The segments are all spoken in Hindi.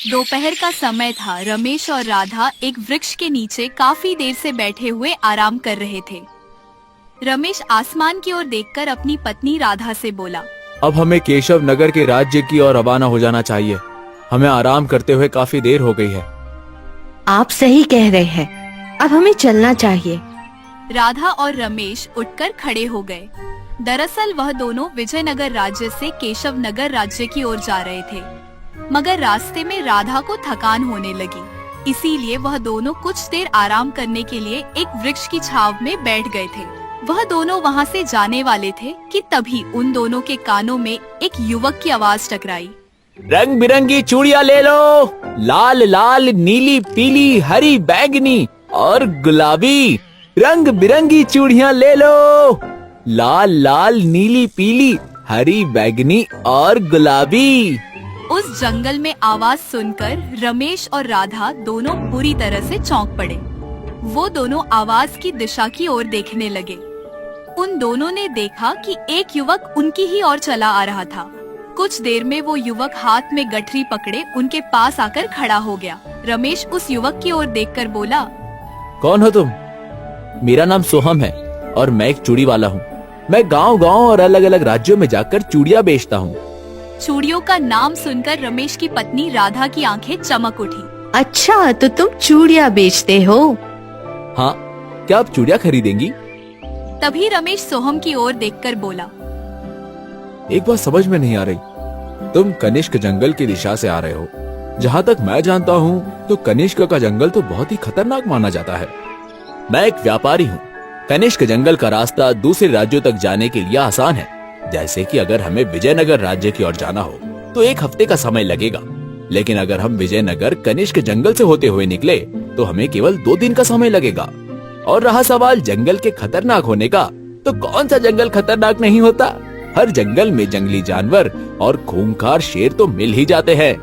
दोपहर का समय था। रमेश और राधा एक वृक्ष के नीचे काफी देर से बैठे हुए आराम कर रहे थे। रमेश आसमान की ओर देखकर अपनी पत्नी राधा से बोला, अब हमें केशव नगर के राज्य की ओर रवाना हो जाना चाहिए। हमें आराम करते हुए काफी देर हो गई है। आप सही कह रहे हैं, अब हमें चलना चाहिए। राधा और रमेश उठकर खड़े हो गए। दरअसल वह दोनों विजयनगर राज्य से केशव नगर राज्य की ओर जा रहे थे, मगर रास्ते में राधा को थकान होने लगी, इसीलिए वह दोनों कुछ देर आराम करने के लिए एक वृक्ष की छांव में बैठ गए थे। वह दोनों वहां से जाने वाले थे कि तभी उन दोनों के कानों में एक युवक की आवाज टकराई। रंग बिरंगी चूड़ियां ले लो, लाल लाल नीली पीली हरी बैंगनी और गुलाबी। रंग बिरंगी चूड़ियां ले लो, लाल लाल नीली पीली हरी बैंगनी और गुलाबी। उस जंगल में आवाज सुनकर रमेश और राधा दोनों बुरी तरह से चौंक पड़े। वो दोनों आवाज की दिशा की ओर देखने लगे। उन दोनों ने देखा कि एक युवक उनकी ही ओर चला आ रहा था। कुछ देर में वो युवक हाथ में गठरी पकड़े उनके पास आकर खड़ा हो गया। रमेश उस युवक की ओर देखकर बोला, कौन हो तुम? मेरा नाम सोहम है और मैं एक चूड़ी वाला हूँ। मैं गांव-गांव और अलग अलग राज्यों में जाकर चूड़ियां बेचता हूँ। चूड़ियों का नाम सुनकर रमेश की पत्नी राधा की आंखें चमक उठी। अच्छा, तो तुम चूड़ियां बेचते हो? हाँ, क्या आप चूड़ियां खरीदेंगी? तभी रमेश सोहम की ओर देखकर बोला, एक बात समझ में नहीं आ रही। तुम कनिष्क जंगल की दिशा से आ रहे हो। जहाँ तक मैं जानता हूँ तो कनिष्क का जंगल तो बहुत ही खतरनाक माना जाता है। मैं एक व्यापारी हूँ। कनिष्क जंगल का रास्ता दूसरे राज्यों तक जाने के लिए आसान है। जैसे कि अगर हमें विजयनगर राज्य की ओर जाना हो तो 1 हफ्ते का समय लगेगा, लेकिन अगर हम विजयनगर कनिष्क जंगल से होते हुए निकले तो हमें केवल 2 दिन का समय लगेगा। और रहा सवाल जंगल के खतरनाक होने का, तो कौन सा जंगल खतरनाक नहीं होता? हर जंगल में जंगली जानवर और खूंखार शेर तो मिल ही जाते हैं।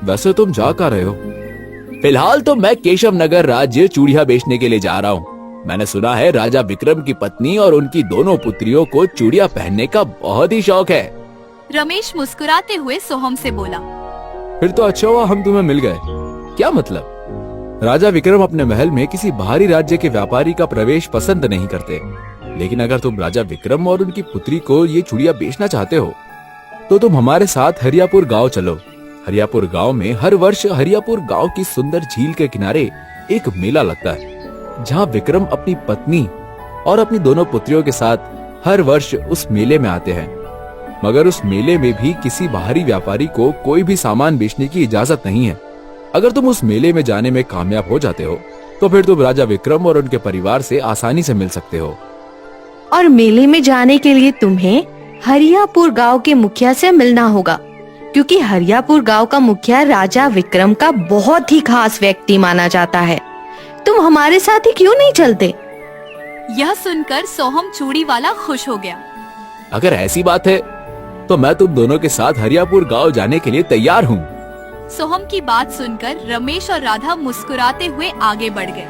वैसे तुम जा कहाँ रहे हो? फिलहाल तो मैं केशव नगर राज्य चूड़ियां बेचने के लिए जा रहा हूँ। मैंने सुना है राजा विक्रम की पत्नी और उनकी दोनों पुत्रियों को चूड़ियां पहनने का बहुत ही शौक है। रमेश मुस्कुराते हुए सोहम से बोला, फिर तो अच्छा हुआ हम तुम्हें मिल गए। क्या मतलब? राजा विक्रम अपने महल में किसी बाहरी राज्य के व्यापारी का प्रवेश पसंद नहीं करते, लेकिन अगर तुम राजा विक्रम और उनकी पुत्री को ये चूड़ियां बेचना चाहते हो तो तुम हमारे साथ हरियापुर गांव चलो। हरियापुर गांव में हर वर्ष हरियापुर गांव की सुंदर झील के किनारे एक मेला लगता है, जहां विक्रम अपनी पत्नी और अपनी दोनों पुत्रियों के साथ हर वर्ष उस मेले में आते हैं। मगर उस मेले में भी किसी बाहरी व्यापारी को कोई भी सामान बेचने की इजाजत नहीं है। अगर तुम उस मेले में जाने में कामयाब हो जाते हो तो फिर तुम राजा विक्रम और उनके परिवार से आसानी से मिल सकते हो। और मेले में जाने के लिए तुम्हें हरियापुर गांव के मुखिया से मिलना होगा, क्योंकि हरियापुर गांव का मुखिया राजा विक्रम का बहुत ही खास व्यक्ति माना जाता है। तुम हमारे साथ ही क्यों नहीं चलते? यह सुनकर सोहम चूड़ी वाला खुश हो गया। अगर ऐसी बात है तो मैं तुम दोनों के साथ हरियापुर गांव जाने के लिए तैयार हूँ। सोहम की बात सुनकर रमेश और राधा मुस्कुराते हुए आगे बढ़ गए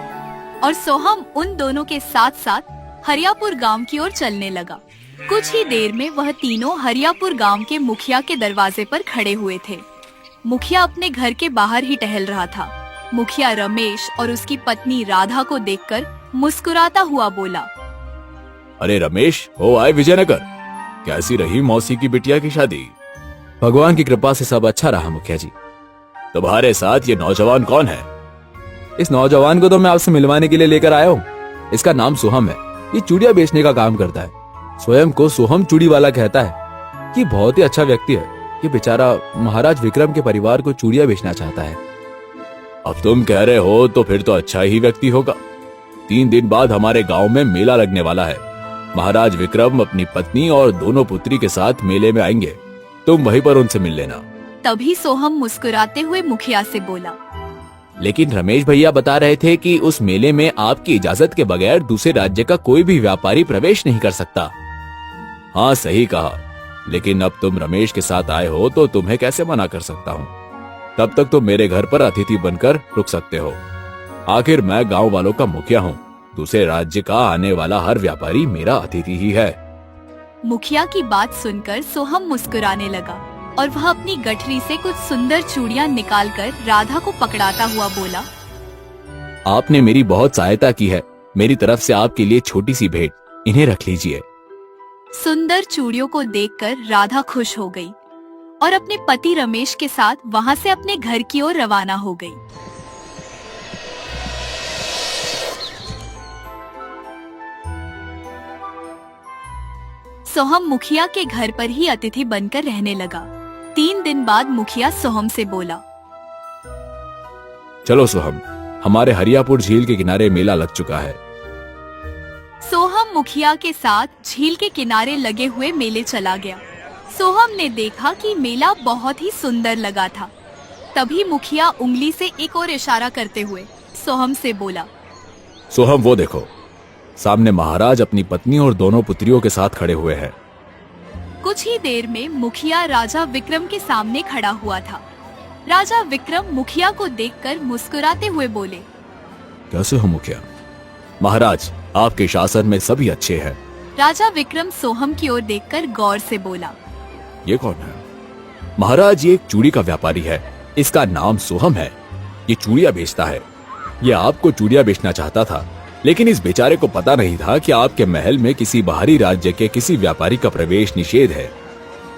और सोहम उन दोनों के साथ साथ हरियापुर गांव की ओर चलने लगा। कुछ ही देर में वह तीनों हरियापुर गांव के मुखिया के दरवाजे पर खड़े हुए थे। मुखिया अपने घर के बाहर ही टहल रहा था। मुखिया रमेश और उसकी पत्नी राधा को देखकर मुस्कुराता हुआ बोला, अरे रमेश, हो आए विजयनगर। कैसी रही मौसी की बिटिया की शादी? भगवान की कृपा से सब अच्छा रहा मुखिया जी। तुम्हारे साथ ये नौजवान कौन है? इस नौजवान को तो मैं आपसे मिलवाने के लिए लेकर आया हूँ। इसका नाम सोहम है। ये चूड़ियां बेचने का काम करता है। स्वयं को सोहम चूड़ी वाला कहता है। ये बहुत ही अच्छा व्यक्ति है। ये बेचारा महाराज विक्रम के परिवार को चूड़ियां बेचना चाहता है। अब तुम कह रहे हो तो फिर तो अच्छा ही व्यक्ति होगा। 3 दिन बाद हमारे गांव में मेला लगने वाला है। महाराज विक्रम अपनी पत्नी और दोनों पुत्री के साथ मेले में आएंगे। तुम वहीं पर उनसे मिल लेना। तभी सोहम मुस्कुराते हुए मुखिया से बोला, लेकिन रमेश भैया बता रहे थे कि उस मेले में आपकी इजाजत के बगैर दूसरे राज्य का कोई भी व्यापारी प्रवेश नहीं कर सकता। हाँ, सही कहा, लेकिन अब तुम रमेश के साथ आए हो तो तुम्हें कैसे मना कर सकता हूँ। तब तक तुम मेरे घर पर अतिथि बनकर रुक सकते हो। आखिर मैं गांव वालों का मुखिया हूँ। दूसरे राज्य का आने वाला हर व्यापारी मेरा अतिथि ही है। मुखिया की बात सुनकर सोहम मुस्कुराने लगा। और वह अपनी गठरी से कुछ सुंदर चूड़ियां निकालकर राधा को पकड़ाता हुआ बोला, आपने मेरी बहुत सहायता की है। मेरी तरफ से आपके लिए छोटी सी भेंट, इन्हें रख लीजिए। सुंदर चूड़ियों को देखकर राधा खुश हो गई और अपने पति रमेश के साथ वहां से अपने घर की ओर रवाना हो गई। सोहम मुखिया के घर पर ही अतिथि बनकर रहने लगा। 3 दिन बाद मुखिया सोहम से बोला, चलो सोहम, हमारे हरियापुर झील के किनारे मेला लग चुका है। सोहम मुखिया के साथ झील के किनारे लगे हुए मेले चला गया। सोहम ने देखा कि मेला बहुत ही सुंदर लगा था। तभी मुखिया उंगली से एक और इशारा करते हुए सोहम से बोला, सोहम वो देखो, सामने महाराज अपनी पत्नी और दोनों पुत्रियों के साथ खड़े हुए हैं। कुछ ही देर में मुखिया राजा विक्रम के सामने खड़ा हुआ था। राजा विक्रम मुखिया को देखकर मुस्कुराते हुए बोले, कैसे हो मुखिया? महाराज, आपके शासन में सभी अच्छे हैं। राजा विक्रम सोहम की ओर देखकर गौर से बोला, ये कौन है? महाराज, ये एक चूड़ी का व्यापारी है। इसका नाम सोहम है। ये चूड़ियां बेचता है। ये आपको चूड़ियां बेचना चाहता था, लेकिन इस बेचारे को पता नहीं था कि आपके महल में किसी बाहरी राज्य के किसी व्यापारी का प्रवेश निषेध है।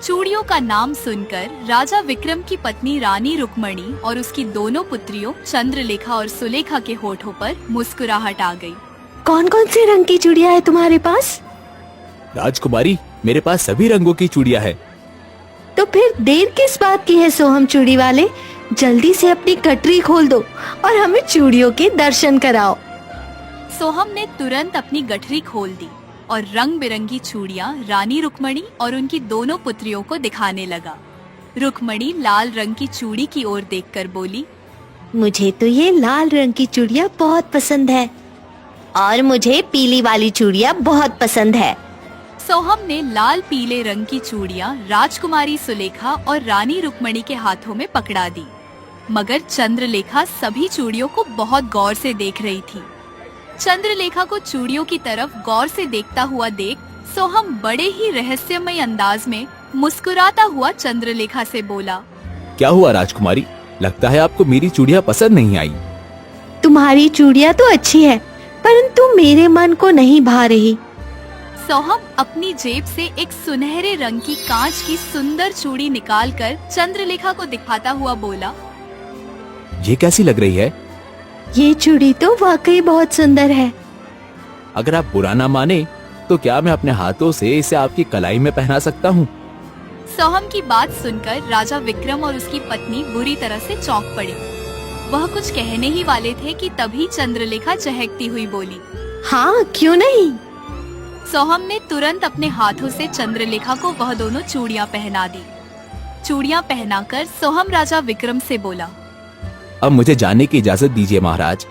चूड़ियों का नाम सुनकर राजा विक्रम की पत्नी रानी रुक्मणी और उसकी दोनों पुत्रियों चंद्रलेखा और सुलेखा के होठों पर मुस्कुराहट आ गई। कौन कौन से रंग की चूड़ियां है तुम्हारे पास? राजकुमारी, मेरे पास सभी रंगों की चूड़ियां हैं। तो फिर देर किस बात की है सोहम चूड़ी वाले? जल्दी से अपनी कटरी खोल दो और हमें चूड़ियों के दर्शन कराओ। सोहम ने तुरंत अपनी गठरी खोल दी और रंग बिरंगी चूड़ियां रानी रुक्मणी और उनकी दोनों पुत्रियों को दिखाने लगा। रुक्मणी लाल रंग की चूड़ी की ओर देखकर बोली, मुझे तो ये लाल रंग की चूड़ियां बहुत पसंद है और मुझे पीली वाली चूड़ियां बहुत पसंद है। सोहम ने लाल पीले रंग की चूड़ियां राजकुमारी सुलेखा और रानी रुक्मणी के हाथों में पकड़ा दी, मगर चंद्रलेखा सभी चूड़ियों को बहुत गौर से देख रही थी। चंद्रलेखा को चूड़ियों की तरफ गौर से देखता हुआ देख सोहम बड़े ही रहस्यमय अंदाज में मुस्कुराता हुआ चंद्रलेखा से बोला, क्या हुआ राजकुमारी? लगता है आपको मेरी चूड़ियां पसंद नहीं आई। तुम्हारी चूड़ियां तो अच्छी है, परंतु मेरे मन को नहीं भा रही। सोहम अपनी जेब से एक सुनहरे रंग की कांच की सुंदर चूड़ी निकालकर चंद्रलेखा को दिखाता हुआ बोला, ये कैसी लग रही है? ये चूड़ी तो वाकई बहुत सुंदर है। अगर आप बुरा ना माने तो क्या मैं अपने हाथों से इसे आपकी कलाई में पहना सकता हूँ? सोहम की बात सुनकर राजा विक्रम और उसकी पत्नी बुरी तरह से चौंक पड़े। वह कुछ कहने ही वाले थे कि तभी चंद्रलेखा चहकती हुई बोली, हाँ क्यों नहीं। सोहम ने तुरंत अपने हाथों से चंद्रलेखा को वह दोनों चूड़ियां पहना दी। चूड़ियां पहनाकर सोहम राजा विक्रम से बोला, अब मुझे जाने की इजाजत दीजिए महाराज।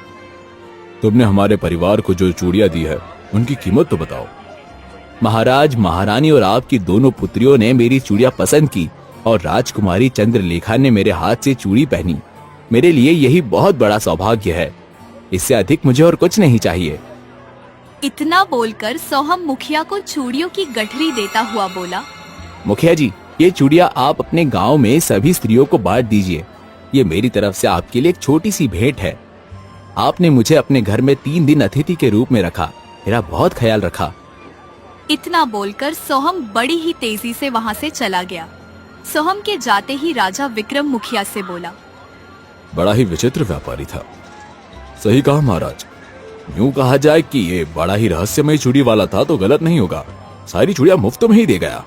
तुमने हमारे परिवार को जो चूड़ियां दी है उनकी कीमत तो बताओ। महाराज, महारानी और आपकी दोनों पुत्रियों ने मेरी चूड़ियां पसंद की और राजकुमारी चंद्रलेखा ने मेरे हाथ से चूड़ी पहनी। मेरे लिए यही बहुत बड़ा सौभाग्य है। इससे अधिक मुझे और कुछ नहीं चाहिए। इतना बोलकर सोहम मुखिया को चूड़ियों की गठरी देता हुआ बोला, मुखिया जी, ये चूड़ियां आप अपने गांव में सभी स्त्रियों को बांट दीजिए। ये मेरी तरफ से आपके लिए एक छोटी सी भेंट है। आपने मुझे अपने घर में 3 दिन अतिथि के रूप में रखा, मेरा बहुत ख्याल रखा। इतना बोलकर सोहम बड़ी ही तेजी से वहां से चला गया। सोहम के जाते ही राजा विक्रम मुखिया से बोला, बड़ा ही विचित्र व्यापारी था। सही कहा महाराज। यूं कहा जाए कि ये बड़ा ही रहस्यमय चूड़ी वाला था तो गलत नहीं होगा। सारी चूड़ियां मुफ्त में ही दे गया।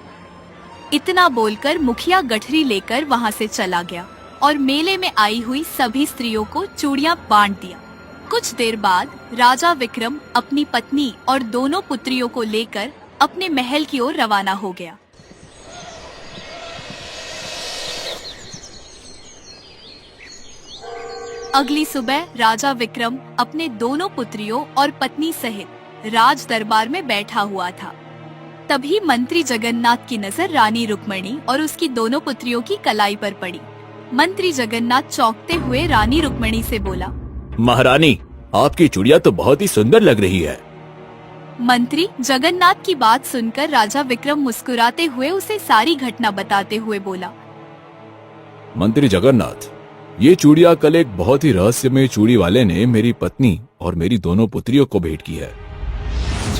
इतना बोलकर मुखिया गठरी लेकर वहां से चला गया और मेले में आई हुई सभी स्त्रियों को चूड़ियां बांट दिया। कुछ देर बाद राजा विक्रम अपनी पत्नी और दोनों पुत्रियों को लेकर अपने महल की ओर रवाना हो गया। अगली सुबह राजा विक्रम अपने दोनों पुत्रियों और पत्नी सहित राज दरबार में बैठा हुआ था। तभी मंत्री जगन्नाथ की नजर रानी रुक्मणी और उसकी दोनों पुत्रियों की कलाई पर पड़ी। मंत्री जगन्नाथ चौंकते हुए रानी रुक्मणी से बोला, महारानी, आपकी चूड़ियां तो बहुत ही सुंदर लग रही है। मंत्री जगन्नाथ की बात सुनकर राजा विक्रम मुस्कुराते हुए उसे सारी घटना बताते हुए बोला, मंत्री जगन्नाथ, ये चूड़ियां कल एक बहुत ही रहस्यमय चूड़ी वाले ने मेरी पत्नी और मेरी दोनों पुत्रियों को भेंट की है।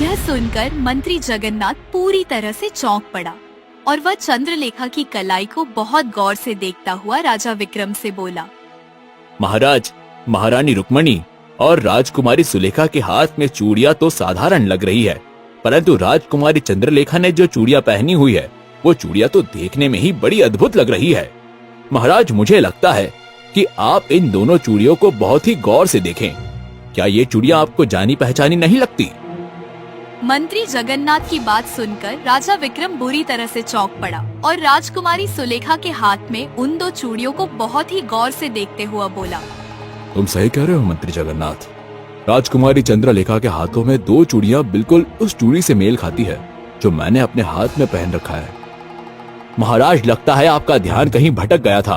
यह सुनकर मंत्री जगन्नाथ पूरी तरह से चौंक पड़ा और वह चंद्रलेखा की कलाई को बहुत गौर से देखता हुआ राजा विक्रम से बोला, महाराज, महारानी रुक्मणी और राजकुमारी सुलेखा के हाथ में चूड़ियां तो साधारण लग रही है, परंतु राजकुमारी चंद्रलेखा ने जो चूड़ियां पहनी हुई है वो चूड़ियां तो देखने में ही बड़ी अद्भुत लग रही है। महाराज, मुझे लगता है कि आप इन दोनों चूड़ियों को बहुत ही गौर से देखें। क्या ये चूड़ियां आपको जानी पहचानी नहीं लगती? मंत्री जगन्नाथ की बात सुनकर राजा विक्रम बुरी तरह से चौंक पड़ा और राजकुमारी सुलेखा के हाथ में उन दो चूड़ियों को बहुत ही गौर से देखते हुआ बोला, तुम सही कह रहे हो मंत्री जगन्नाथ। राजकुमारी चंद्रलेखा के हाथों में दो चूड़ियां बिल्कुल उस चूड़ी से मेल खाती है जो मैंने अपने हाथ में पहन रखा है। महाराज, लगता है आपका ध्यान कहीं भटक गया था।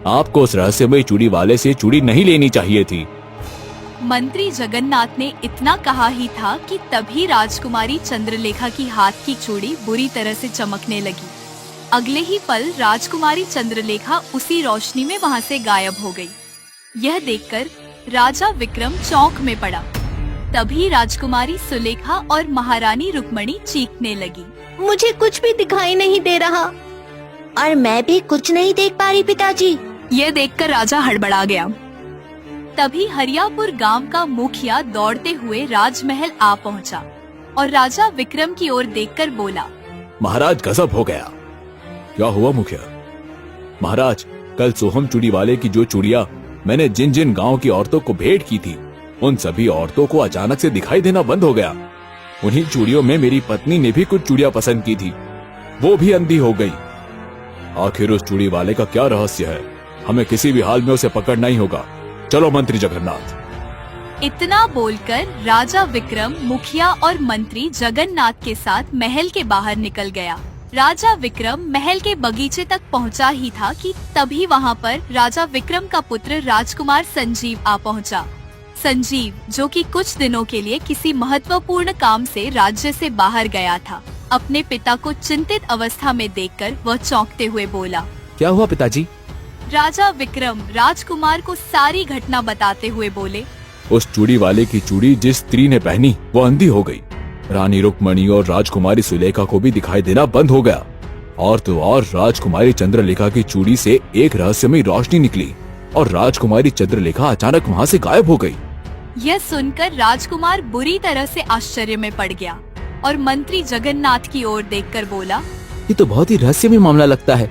आपको उस रहस्यमय चूड़ी वाले से चूड़ी नहीं लेनी चाहिए थी। मंत्री जगन्नाथ ने इतना कहा ही था कि तभी राजकुमारी चंद्रलेखा की हाथ की चूड़ी बुरी तरह से चमकने लगी। अगले ही पल राजकुमारी चंद्रलेखा उसी रोशनी में वहां से गायब हो गई। यह देखकर राजा विक्रम चौंक में पड़ा। तभी राजकुमारी सुलेखा और महारानी रुक्मणी चीखने लगी, मुझे कुछ भी दिखाई नहीं दे रहा और मैं भी कुछ नहीं देख पा रही पिताजी। यह देखकर राजा हड़बड़ा गया। तभी हरियापुर गांव का मुखिया दौड़ते हुए राजमहल आ पहुंचा और राजा विक्रम की ओर देखकर बोला, महाराज, गजब हो गया। क्या हुआ मुखिया? महाराज, कल सोहम चूड़ी वाले की जो चूड़ियां मैंने जिन जिन गांव की औरतों को भेंट की थी, उन सभी औरतों को अचानक से दिखाई देना बंद हो गया। उन्हीं चूड़ियों में मेरी पत्नी ने भी कुछ चूड़ियां पसंद की थी, वो भी अंधी हो गई। आखिर उस चूड़ी वाले का क्या रहस्य है? हमें किसी भी हाल में उसे पकड़ना ही होगा। चलो मंत्री जगन्नाथ। इतना बोलकर राजा विक्रम मुखिया और मंत्री जगन्नाथ के साथ महल के बाहर निकल गया। राजा विक्रम महल के बगीचे तक पहुंचा ही था कि तभी वहां पर राजा विक्रम का पुत्र राजकुमार संजीव आ पहुंचा। संजीव, जो कि कुछ दिनों के लिए किसी महत्वपूर्ण काम से राज्य से बाहर गया था, अपने पिता को चिंतित अवस्था में देखकर वह चौंकते हुए बोला, क्या हुआ पिताजी? राजा विक्रम राजकुमार को सारी घटना बताते हुए बोले, उस चूड़ी वाले की चूड़ी जिस स्त्री ने पहनी वो अंधी हो गई। रानी रुक्मणी और राजकुमारी सुलेखा को भी दिखाई देना बंद हो गया। और तो और राजकुमारी चंद्रलेखा की चूड़ी से एक रहस्यमय रोशनी निकली और राजकुमारी चंद्रलेखा अचानक वहाँ से गायब हो गई। यह सुनकर राजकुमार बुरी तरह से आश्चर्य में पड़ गया और मंत्री जगन्नाथ की ओर देखकर बोला, ये तो बहुत ही रहस्यमय मामला लगता है।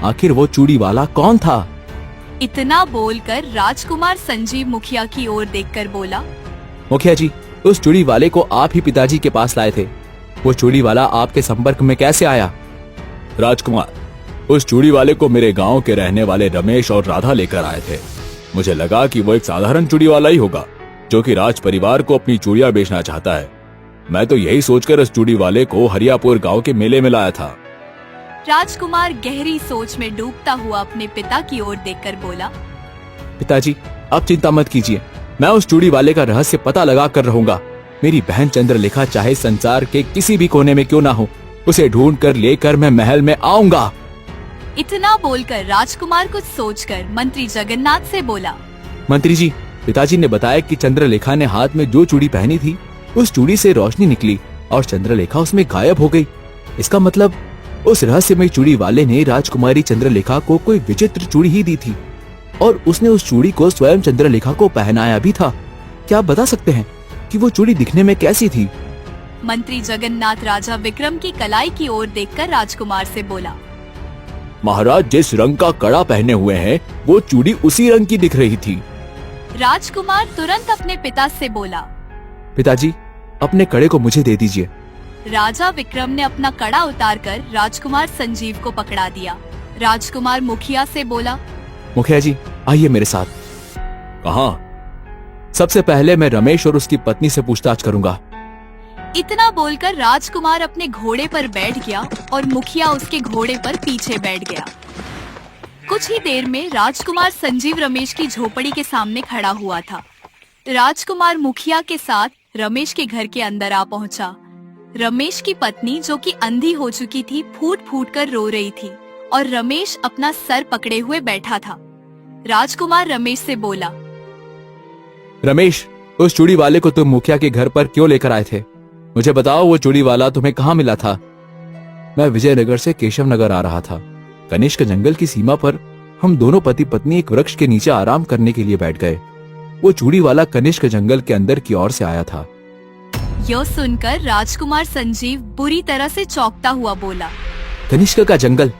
आखिर वो चूड़ी वाला कौन था? इतना बोलकर राजकुमार संजीव मुखिया की ओर देखकर बोला, मुखिया जी, उस चूड़ी वाले को आप ही पिताजी के पास लाए थे। वो चूड़ी वाला आपके संपर्क में कैसे आया? राजकुमार, उस चूड़ी वाले को मेरे गांव के रहने वाले रमेश और राधा लेकर आए थे। मुझे लगा कि वो एक साधारण चूड़ी वाला ही होगा जो कि राज परिवार को अपनी चूड़ियां बेचना चाहता है। मैं तो यही सोचकर उस चूड़ी वाले को हरियापुर गांव के मेले में लाया था। राजकुमार गहरी सोच में डूबता हुआ अपने पिता की ओर देखकर बोला, पिताजी, आप चिंता मत कीजिए, मैं उस चूड़ी वाले का रहस्य पता लगा कर रहूंगा। मेरी बहन चंद्रलेखा चाहे संसार के किसी भी कोने में क्यों ना हो, उसे ढूंढ कर लेकर मैं महल में आऊंगा। इतना बोलकर राजकुमार कुछ सोचकर मंत्री जगन्नाथ से बोला, मंत्री जी, पिताजी ने बताया कि चंद्रलेखा ने हाथ में जो चूड़ी पहनी थी उस चूड़ी से रोशनी निकली और चंद्रलेखा उसमें गायब हो गई। इसका मतलब उस रहस्यमय चूड़ी वाले ने राजकुमारी चंद्रलेखा को कोई विचित्र चूड़ी ही दी थी और उसने उस चूड़ी को स्वयं चंद्रलेखा को पहनाया भी था। क्या आप बता सकते हैं कि वो चूड़ी दिखने में कैसी थी? मंत्री जगन्नाथ राजा विक्रम की कलाई की ओर देखकर राजकुमार से बोला, महाराज, जिस रंग का कड़ा पहने हुए हैं वो चूड़ी उसी रंग की दिख रही थी। राजकुमार तुरंत अपने पिता से बोला, पिताजी, अपने कड़े को मुझे दे दीजिए। राजा विक्रम ने अपना कड़ा उतारकर राजकुमार संजीव को पकड़ा दिया। राजकुमार मुखिया से बोला, मुखिया जी, आइए मेरे साथ। कहाँ? सबसे पहले मैं रमेश और उसकी पत्नी से पूछताछ करूंगा। इतना बोलकर राजकुमार अपने घोड़े पर बैठ गया और मुखिया उसके घोड़े पर पीछे बैठ गया। कुछ ही देर में राजकुमार संजीव रमेश की झोपड़ी के सामने खड़ा हुआ था। राजकुमार मुखिया के साथ रमेश के घर के अंदर आ पहुंचा। रमेश की पत्नी, जो कि अंधी हो चुकी थी, फूट फूट कर रो रही थी और रमेश अपना सर पकड़े हुए बैठा था। राजकुमार रमेश से बोला, रमेश, उस चूड़ी वाले को तुम मुखिया के घर पर क्यों लेकर आए थे? मुझे बताओ, वो चूड़ी वाला तुम्हें कहाँ मिला था? मैं विजयनगर से केशव नगर आ रहा था। कनिष्क जंगल की सीमा पर हम दोनों पति पत्नी एक वृक्ष के नीचे आराम करने के लिए बैठ गए। वो चूड़ी वाला कनिष्क जंगल के अंदर की ओर से आया था। यह सुनकर राजकुमार संजीव बुरी तरह से चौंकता हुआ बोला, कनिष्क का जंगल?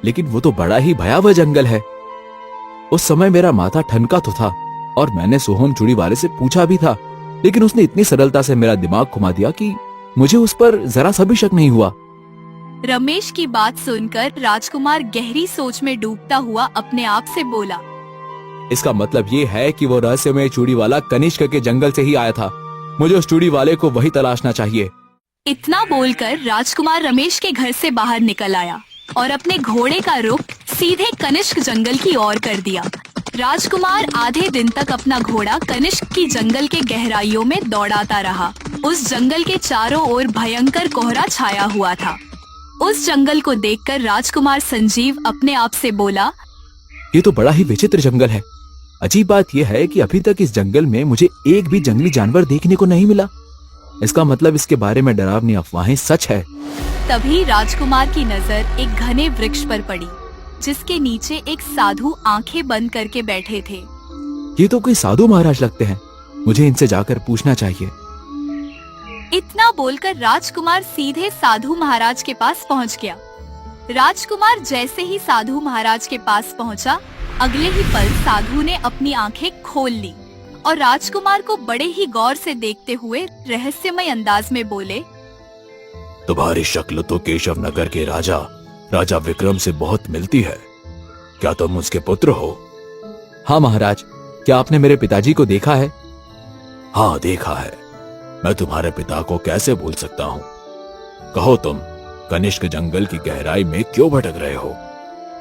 लेकिन वो तो बड़ा ही भयावह जंगल है। उस समय मेरा माथा ठनका तो था और मैंने सोहम चूड़ी वाले से पूछा भी था, लेकिन उसने इतनी सरलता से मेरा दिमाग घुमा दिया कि मुझे उस पर जरा सा भी शक नहीं हुआ। रमेश की बात सुनकर राजकुमार गहरी सोच में डूबता हुआ अपने आप से बोला, इसका मतलब ये है कि वो रहस्यमय चूड़ी वाला कनिष्क के जंगल से ही आया था। मुझे उस चूड़ी वाले को वही तलाशना चाहिए। इतना बोलकर राजकुमार रमेश के घर से बाहर निकल आया और अपने घोड़े का रुख सीधे कनिष्क जंगल की ओर कर दिया। राजकुमार आधे दिन तक अपना घोड़ा कनिष्क की जंगल के गहराइयों में दौड़ाता रहा। उस जंगल के चारों ओर भयंकर कोहरा छाया हुआ था। उस जंगल को देखकर राजकुमार संजीव अपने आप से बोला, ये तो बड़ा ही विचित्र जंगल है। अजीब बात यह है कि अभी तक इस जंगल में मुझे एक भी जंगली जानवर देखने को नहीं मिला। इसका मतलब इसके बारे में डरावनी अफवाहें सच है। तभी राजकुमार की नजर एक घने वृक्ष पर पड़ी, जिसके नीचे एक साधु आंखें बंद करके बैठे थे। ये तो कोई साधु महाराज लगते हैं। मुझे इनसे जाकर पूछना चाहिए। इतना बोलकर राजकुमार सीधे साधु महाराज के पास पहुंच गया। राजकुमार जैसे ही साधु महाराज के पास पहुंचा, अगले ही पल साधु ने अपनी आंखें खोल ली और राजकुमार को बड़े ही गौर से देखते हुए रहस्यमय अंदाज में बोले, तुम्हारी शक्ल तो केशव नगर के राजा विक्रम से बहुत मिलती है। क्या तुम उसके पुत्र हो? हाँ महाराज। क्या आपने मेरे पिताजी को देखा है? हाँ, देखा है। मैं तुम्हारे पिता को कैसे भूल सकता हूँ। कहो, तुम कनिष्क जंगल की गहराई में क्यों भटक रहे हो?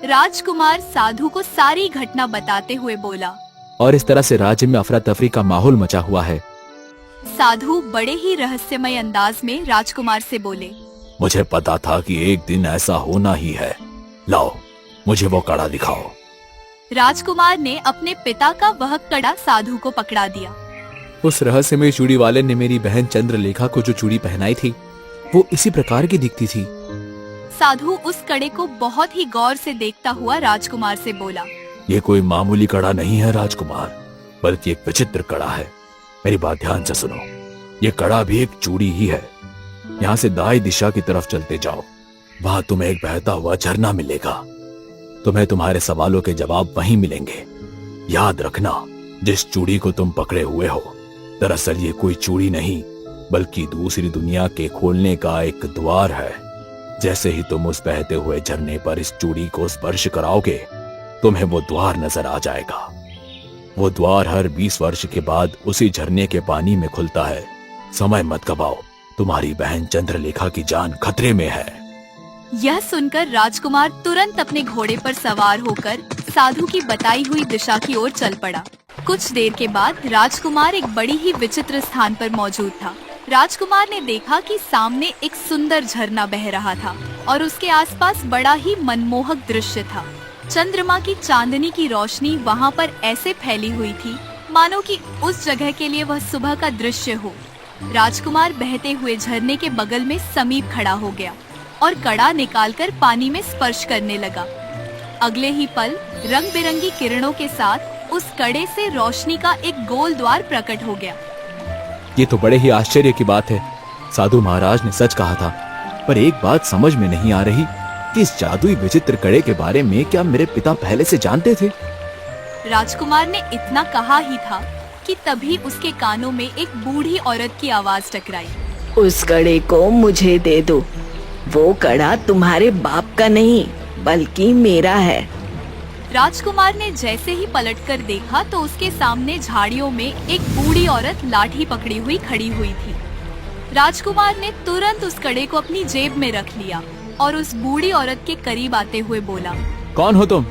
राजकुमार साधु को सारी घटना बताते हुए बोला। और इस तरह से राज्य में अफरा तफरी का माहौल मचा हुआ है। साधु बड़े ही रहस्यमय अंदाज में राजकुमार से बोले, मुझे पता था कि एक दिन ऐसा होना ही है। लाओ, मुझे वो कड़ा दिखाओ। राजकुमार ने अपने पिता का वह कड़ा साधु को पकड़ा दिया। उस रहस्यमय चूड़ी वाले ने मेरी बहन चंद्रलेखा को जो चूड़ी पहनाई थी, वो इसी प्रकार की दिखती थी। साधु उस कड़े को बहुत ही गौर से देखता हुआ राजकुमार से बोला, ये कोई मामूली कड़ा नहीं है राजकुमार, बल्कि एक विचित्र कड़ा है। मेरी बात ध्यान से सुनो। ये कड़ा भी एक चूड़ी ही है। यहाँ से दाई दिशा की तरफ चलते जाओ, वहां तुम्हें एक बहता हुआ झरना मिलेगा। तुम्हें तुम्हारे सवालों के जवाब वहीं मिलेंगे। याद रखना, जिस चूड़ी को तुम पकड़े हुए हो, दरअसल ये कोई चूड़ी नहीं, बल्कि दूसरी दुनिया के खोलने का एक द्वार है। जैसे ही तुम उस बहते हुए झरने पर इस चूड़ी को स्पर्श कराओगे, तुम्हें वो द्वार नजर आ जाएगा। वो द्वार हर 20 वर्ष के बाद उसी झरने के पानी में खुलता है। समय मत गवाओ, तुम्हारी बहन चंद्रलेखा की जान खतरे में है। यह सुनकर राजकुमार तुरंत अपने घोड़े पर सवार होकर साधु की बताई हुई दिशा की ओर चल पड़ा। कुछ देर के बाद राजकुमार एक बड़ी ही विचित्र स्थान पर मौजूद था। राजकुमार ने देखा कि सामने एक सुंदर झरना बह रहा था और उसके आसपास बड़ा ही मनमोहक दृश्य था। चंद्रमा की चांदनी की रोशनी वहाँ पर ऐसे फैली हुई थी मानो कि उस जगह के लिए वह सुबह का दृश्य हो। राजकुमार बहते हुए झरने के बगल में समीप खड़ा हो गया और कड़ा निकालकर पानी में स्पर्श करने लगा। अगले ही पल रंग बिरंगी किरणों के साथ उस कड़े से रोशनी का एक गोल द्वार प्रकट हो गया। ये तो बड़े ही आश्चर्य की बात है। साधु महाराज ने सच कहा था, पर एक बात समझ में नहीं आ रही कि इस जादुई विचित्र कड़े के बारे में क्या मेरे पिता पहले से जानते थे? राजकुमार ने इतना कहा ही था कि तभी उसके कानों में एक बूढ़ी औरत की आवाज टकराई। उस कड़े को मुझे दे दो। वो कड़ा तुम्हारे बाप का नहीं, बल्कि मेरा है। राजकुमार ने जैसे ही पलटकर देखा तो उसके सामने झाड़ियों में एक बूढ़ी औरत लाठी पकड़ी हुई खड़ी हुई थी। राजकुमार ने तुरंत उस कड़े को अपनी जेब में रख लिया और उस बूढ़ी औरत के करीब आते हुए बोला, कौन हो तुम?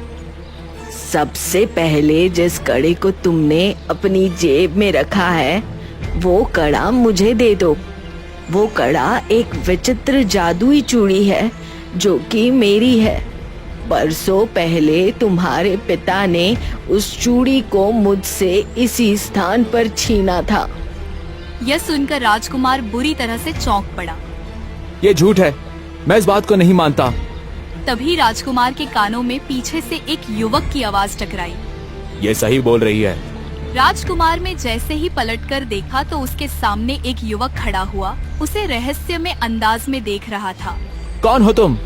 सबसे पहले जिस कड़े को तुमने अपनी जेब में रखा है, वो कड़ा मुझे दे दो। वो कड़ा एक विचित्र जादुई चूड़ी है जो कि मेरी है। बरसों पहले तुम्हारे पिता ने उस चूड़ी को मुझसे इसी स्थान पर छीना था। यह सुनकर राजकुमार बुरी तरह से चौंक पड़ा। ये झूठ है, मैं इस बात को नहीं मानता। तभी राजकुमार के कानों में पीछे से एक युवक की आवाज टकराई। ये सही बोल रही है। राजकुमार में जैसे ही पलटकर देखा तो उसके सामने एक युवक खड़ा हुआ, उसे रहस्यमय अंदाज में देख रहा था। कौन हो तुम?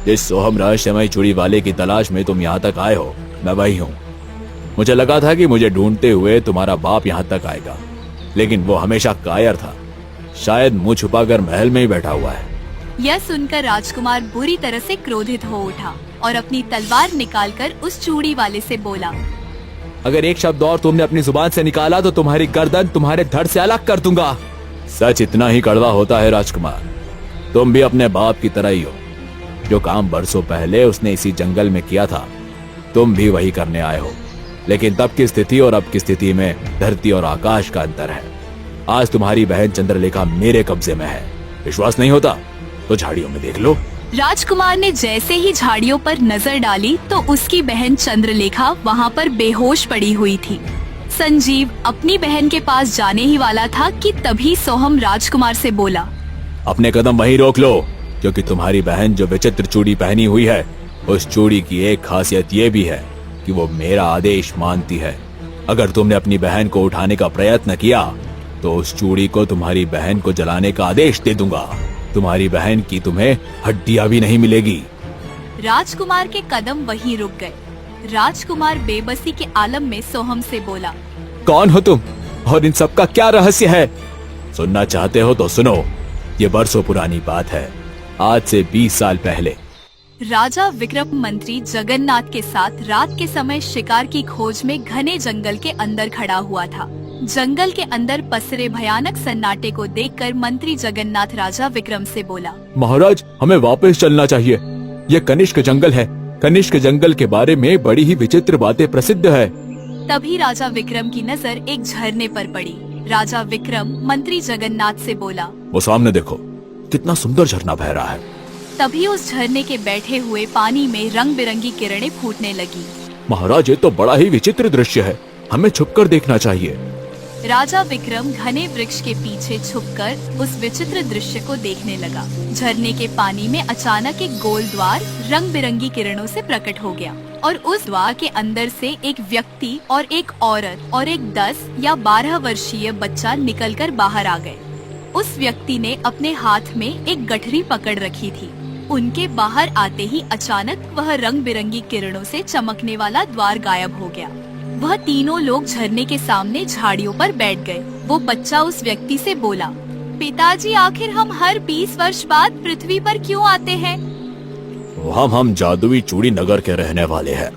इस सोहम रहस्यमय चूड़ी वाले की तलाश में तुम यहाँ तक आए हो। मैं वही हूँ। मुझे लगा था कि मुझे ढूंढते हुए तुम्हारा बाप यहाँ तक आएगा, लेकिन वो हमेशा कायर था। शायद मुंह छुपाकर महल में ही बैठा हुआ है। यह सुनकर राजकुमार बुरी तरह से क्रोधित हो उठा और अपनी तलवार निकालकर उस चूड़ी वाले से बोला, अगर एक शब्द और तुमने अपनी जुबान से निकाला तो तुम्हारी गर्दन तुम्हारे धड़ से अलग कर दूंगा। सच इतना ही कड़वा होता है राजकुमार। तुम भी अपने बाप की तरह ही हो। जो काम बरसों पहले उसने इसी जंगल में किया था, तुम भी वही करने आए हो। लेकिन तब की स्थिति और अब की स्थिति में धरती और आकाश का अंतर है। आज तुम्हारी बहन चंद्रलेखा मेरे कब्जे में है। विश्वास नहीं होता तो झाड़ियों में देख लो। राजकुमार ने जैसे ही झाड़ियों पर नजर डाली तो उसकी बहन चंद्रलेखा वहाँ पर बेहोश पड़ी हुई थी। संजीव अपनी बहन के पास जाने ही वाला था कि तभी सोहम राजकुमार से बोला, अपने कदम वहीं रोक लो, क्योंकि तुम्हारी बहन जो विचित्र चूड़ी पहनी हुई है, उस चूड़ी की एक खासियत ये भी है कि वो मेरा आदेश मानती है। अगर तुमने अपनी बहन को उठाने का प्रयत्न किया तो उस चूड़ी को तुम्हारी बहन को जलाने का आदेश दे दूंगा। तुम्हारी बहन की तुम्हें हड्डियां भी नहीं मिलेगी। राजकुमार के कदम वहीं रुक गए। राजकुमार बेबसी के आलम में सोहम से बोला, कौन हो तुम और इन सब का क्या रहस्य है? सुनना चाहते हो तो सुनो। ये बरसों पुरानी बात है। आज से 20 साल पहले राजा विक्रम मंत्री जगन्नाथ के साथ रात के समय शिकार की खोज में घने जंगल के अंदर खड़ा हुआ था। जंगल के अंदर पसरे भयानक सन्नाटे को देखकर मंत्री जगन्नाथ राजा विक्रम से बोला, महाराज, हमें वापस चलना चाहिए। ये कनिष्क जंगल है। कनिष्क जंगल के बारे में बड़ी ही विचित्र बातें प्रसिद्ध है। तभी राजा विक्रम की नजर एक झरने पर पड़ी। राजा विक्रम मंत्री जगन्नाथ से बोला, वो सामने देखो, कितना सुंदर झरना बह रहा है। तभी उस झरने के बैठे हुए पानी में रंग बिरंगी किरणें फूटने लगी। महाराज, ये तो बड़ा ही विचित्र दृश्य है। हमें छुपकर देखना चाहिए। राजा विक्रम घने वृक्ष के पीछे छुपकर उस विचित्र दृश्य को देखने लगा। झरने के पानी में अचानक एक गोल द्वार रंग बिरंगी किरणों से प्रकट हो गया और उस द्वार के अंदर से एक व्यक्ति और एक औरत और एक 10 या 12 वर्षीय बच्चा निकलकर बाहर आ गए। उस व्यक्ति ने अपने हाथ में एक गठरी पकड़ रखी थी। उनके बाहर आते ही अचानक वह रंग बिरंगी किरणों से चमकने वाला द्वार गायब हो गया। वह तीनों लोग झरने के सामने झाड़ियों पर बैठ गए। वो बच्चा उस व्यक्ति से बोला, पिताजी, आखिर हम हर 20 वर्ष बाद पृथ्वी पर क्यों आते हैं? हम जादुई चूड़ी नगर के रहने वाले हैं।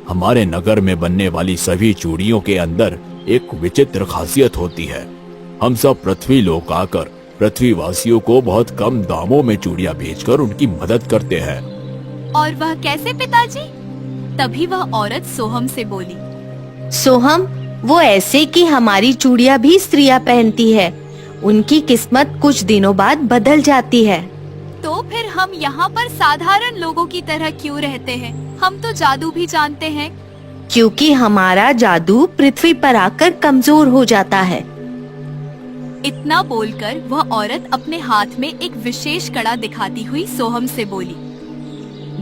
हमारे नगर में बनने वाली सभी चूड़ियों के अंदर एक विचित्र खासियत होती है। हम सब पृथ्वी लोक आकर पृथ्वी वासियों को बहुत कम दामों में चूड़ियां बेचकर उनकी मदद करते हैं। और वह कैसे पिताजी? तभी वह औरत सोहम से बोली, सोहम, वो ऐसे कि हमारी चूड़ियां भी स्त्रियां पहनती है। उनकी किस्मत कुछ दिनों बाद बदल जाती है। तो फिर हम यहाँ पर साधारण लोगों की तरह क्यों रहते हैं? हम तो जादू भी जानते हैं। क्योंकि हमारा जादू पृथ्वी पर आकर कमजोर हो जाता है। इतना बोलकर वह औरत अपने हाथ में एक विशेष कड़ा दिखाती हुई सोहम से बोली,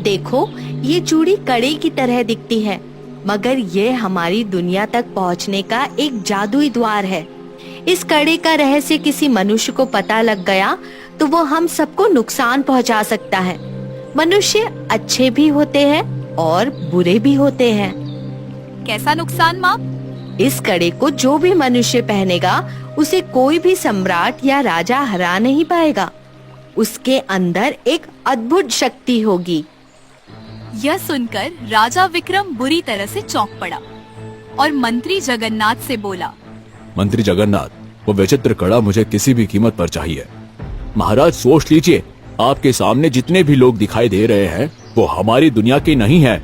देखो, ये चूड़ी कड़े की तरह दिखती है, मगर ये हमारी दुनिया तक पहुंचने का एक जादुई द्वार है। इस कड़े का रहस्य किसी मनुष्य को पता लग गया तो वो हम सबको नुकसान पहुंचा सकता है। मनुष्य अच्छे भी होते हैं और बुरे भी होते हैं। कैसा नुकसान माँ? इस कड़े को जो भी मनुष्य पहनेगा उसे कोई भी सम्राट या राजा हरा नहीं पाएगा। उसके अंदर एक अद्भुत शक्ति होगी। यह सुनकर राजा विक्रम बुरी तरह से चौंक पड़ा और मंत्री जगन्नाथ से बोला, मंत्री जगन्नाथ, वो विचित्र कड़ा मुझे किसी भी कीमत पर चाहिए। महाराज, सोच लीजिए, आपके सामने जितने भी लोग दिखाई दे रहे हैं वो हमारी दुनिया के नहीं है।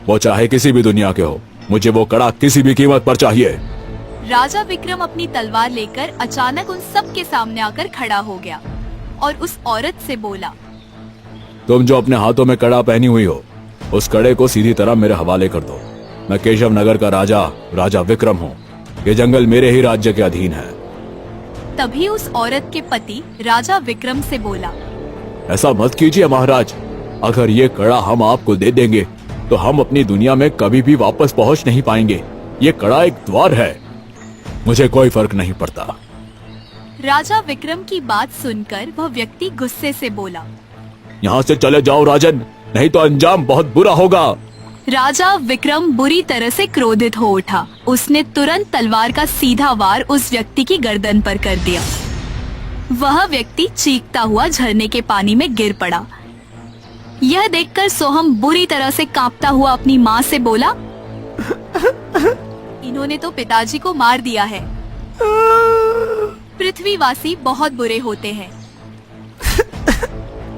वो चाहे किसी भी दुनिया के हो, मुझे वो कड़ा किसी भी कीमत पर चाहिए। राजा विक्रम अपनी तलवार लेकर अचानक उन सब के सामने आकर खड़ा हो गया और उस औरत से बोला, तुम जो अपने हाथों में कड़ा पहनी हुई हो, उस कड़े को सीधी तरह मेरे हवाले कर दो। मैं केशव नगर का राजा विक्रम हूँ। ये जंगल मेरे ही राज्य के अधीन है। तभी उस औरत के पति राजा विक्रम से बोला, ऐसा मत कीजिए महाराज। अगर ये कड़ा हम आपको दे देंगे तो हम अपनी दुनिया में कभी भी वापस पहुंच नहीं पाएंगे। ये कड़ा एक द्वार है, मुझे कोई फर्क नहीं पड़ता। राजा विक्रम की बात सुनकर वह व्यक्ति गुस्से से बोला, यहाँ से चले जाओ राजन, नहीं तो अंजाम बहुत बुरा होगा। राजा विक्रम बुरी तरह से क्रोधित हो उठा। उसने तुरंत तलवार का सीधा वार उस व्यक्ति की गर्दन पर कर दिया। वह व्यक्ति चीखता हुआ झरने के पानी में गिर पड़ा। यह देखकर सोहम बुरी तरह से कांपता हुआ अपनी माँ से बोला, इन्होंने तो पिताजी को मार दिया है। पृथ्वीवासी बहुत बुरे होते हैं।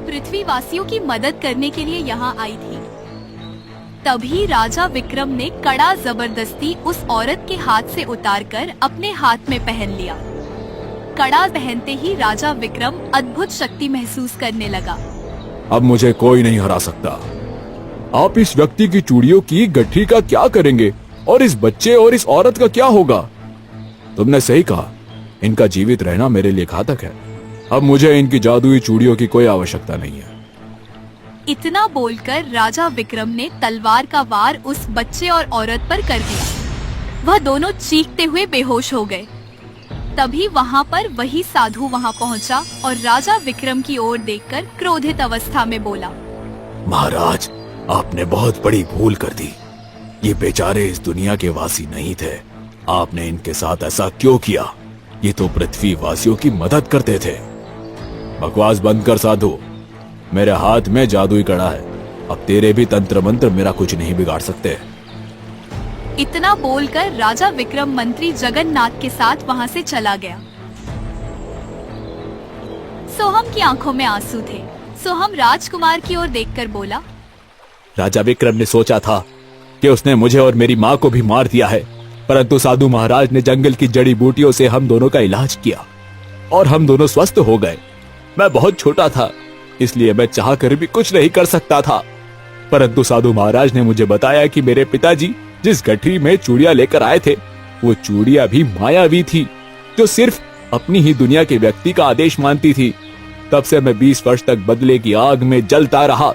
पृथ्वीवासियों की मदद करने के लिए यहाँ आई थी। तभी राजा विक्रम ने कड़ा जबरदस्ती उस औरत के हाथ से उतारकर अपने हाथ में पहन लिया। कड़ा पहनते ही राजा विक्रम अद्भुत शक्ति महसूस करने लगा। अब मुझे कोई नहीं हरा सकता। आप इस व्यक्ति की चूड़ियों की गठरी का क्या करेंगे और इस बच्चे और इस औरत का क्या होगा? तुमने सही कहा, इनका जीवित रहना मेरे लिए घातक है। अब मुझे इनकी जादुई चूड़ियों की कोई आवश्यकता नहीं है। इतना बोलकर राजा विक्रम ने तलवार का वार उस बच्चे और औरत पर कर दिया। वह दोनों चीखते हुए बेहोश हो गए। तभी वहाँ पर वही साधु वहाँ पहुँचा और राजा विक्रम की ओर देखकर क्रोधित अवस्था में बोला, महाराज, आपने बहुत बड़ी भूल कर दी। ये बेचारे इस दुनिया के वासी नहीं थे। आपने इनके साथ ऐसा क्यों किया? ये तो पृथ्वी वासियों की मदद करते थे। बकवास बंद कर साधु, मेरे हाथ में जादुई कड़ा है। अब तेरे भी तंत्र मंत्र मेरा कुछ नहीं बिगाड़ सकते। इतना बोलकर राजा विक्रम मंत्री जगन्नाथ के साथ वहाँ से चला गया। सोहम की आंखों में आंसू थे। सोहम राजकुमार की ओर देखकर बोला, राजा विक्रम ने सोचा था कि उसने मुझे और मेरी माँ को भी मार दिया है, परंतु साधु महाराज ने जंगल की जड़ी बूटियों से हम दोनों का इलाज किया और हम दोनों स्वस्थ हो गए। मैं बहुत छोटा था, इसलिए मैं चाहकर भी कुछ नहीं कर सकता था, परंतु साधु महाराज ने मुझे बताया कि मेरे पिताजी जिस गठरी में चूड़ियां लेकर आए थे, वो चूड़ियां भी मायावी थी, जो सिर्फ अपनी ही दुनिया के व्यक्ति का आदेश मानती थी। तब से मैं 20 वर्ष तक बदले की आग में जलता रहा।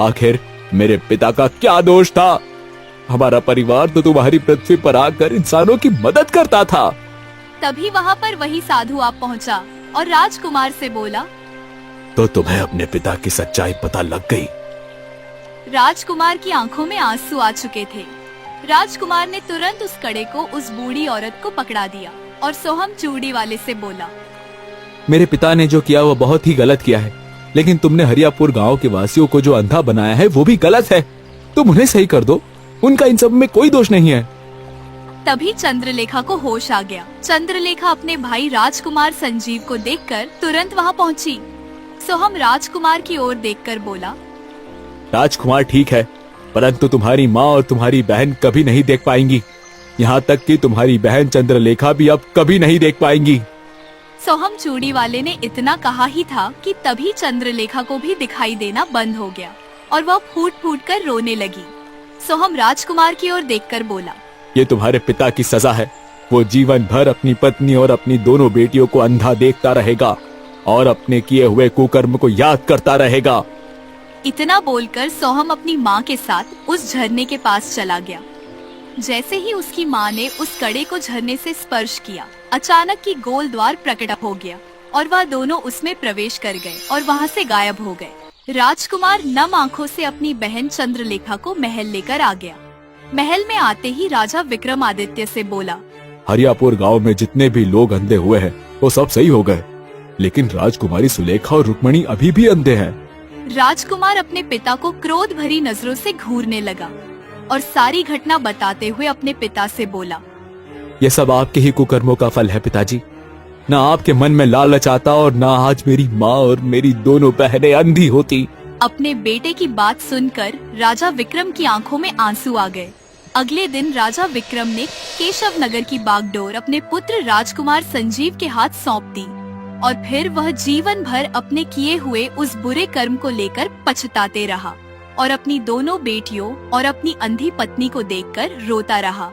आखिर मेरे पिता का क्या दोष था? हमारा परिवार तो तुम्हारी पृथ्वी पर आकर इंसानों की मदद करता था। तभी वहाँ पर वही साधु आप पहुँचा और राजकुमार से बोला, तो तुम्हें अपने पिता की सच्चाई पता लग गई। राजकुमार की आंखों में आंसू आ चुके थे। राजकुमार ने तुरंत उस कड़े को उस बूढ़ी औरत को पकड़ा दिया और सोहम चूड़ी वाले से बोला, मेरे पिता ने जो किया वो बहुत ही गलत किया है, लेकिन तुमने हरियापुर गांव के वासियों को जो अंधा बनाया है वो भी गलत है। तुम उन्हें सही कर दो, उनका इन सब में कोई दोष नहीं है। तभी चंद्रलेखा को होश आ गया। चंद्रलेखा अपने भाई राजकुमार संजीव को देखकर तुरंत वहाँ पहुँची। सोहम राजकुमार की ओर देखकर बोला, राजकुमार ठीक है, परंतु तुम्हारी माँ और तुम्हारी बहन कभी नहीं देख पाएंगी। यहाँ तक कि तुम्हारी बहन चंद्रलेखा भी अब कभी नहीं देख पाएंगी। सोहम चूड़ी वाले ने इतना कहा ही था कि तभी चंद्रलेखा को भी दिखाई देना बंद हो गया और वह फूट फूट कर रोने लगी। सोहम राजकुमार की ओर देखकर बोला, ये तुम्हारे पिता की सजा है। वो जीवन भर अपनी पत्नी और अपनी दोनों बेटियों को अंधा देखता रहेगा और अपने किए हुए कुकर्म को याद करता रहेगा। इतना बोलकर सोहम अपनी माँ के साथ उस झरने के पास चला गया। जैसे ही उसकी माँ ने उस कड़े को झरने से स्पर्श किया, अचानक की गोल द्वार प्रकट हो गया और वह दोनों उसमें प्रवेश कर गए और वहाँ से गायब हो गए। राजकुमार नम आंखों से अपनी बहन चंद्रलेखा को महल लेकर आ गया। महल में आते ही राजा विक्रमादित्य से बोला, हरियापुर गांव में जितने भी लोग अंधे हुए हैं वो सब सही हो गए, लेकिन राजकुमारी सुलेखा और रुक्मणी अभी भी अंधे हैं। राजकुमार अपने पिता को क्रोध भरी नजरों से घूरने लगा और सारी घटना बताते हुए अपने पिता से बोला, ये सब आपके ही कुकर्मों का फल है पिताजी। न आपके मन में लालच आता और न आज मेरी माँ और मेरी दोनों बहनें अंधी होती। अपने बेटे की बात सुनकर राजा विक्रम की आंखों में आंसू आ गए। अगले दिन राजा विक्रम ने केशव नगर की बागडोर अपने पुत्र राजकुमार संजीव के हाथ सौंप दी और फिर वह जीवन भर अपने किए हुए उस बुरे कर्म को लेकर पछताते रहा और अपनी दोनों बेटियों और अपनी अंधी पत्नी को देखकर रोता रहा।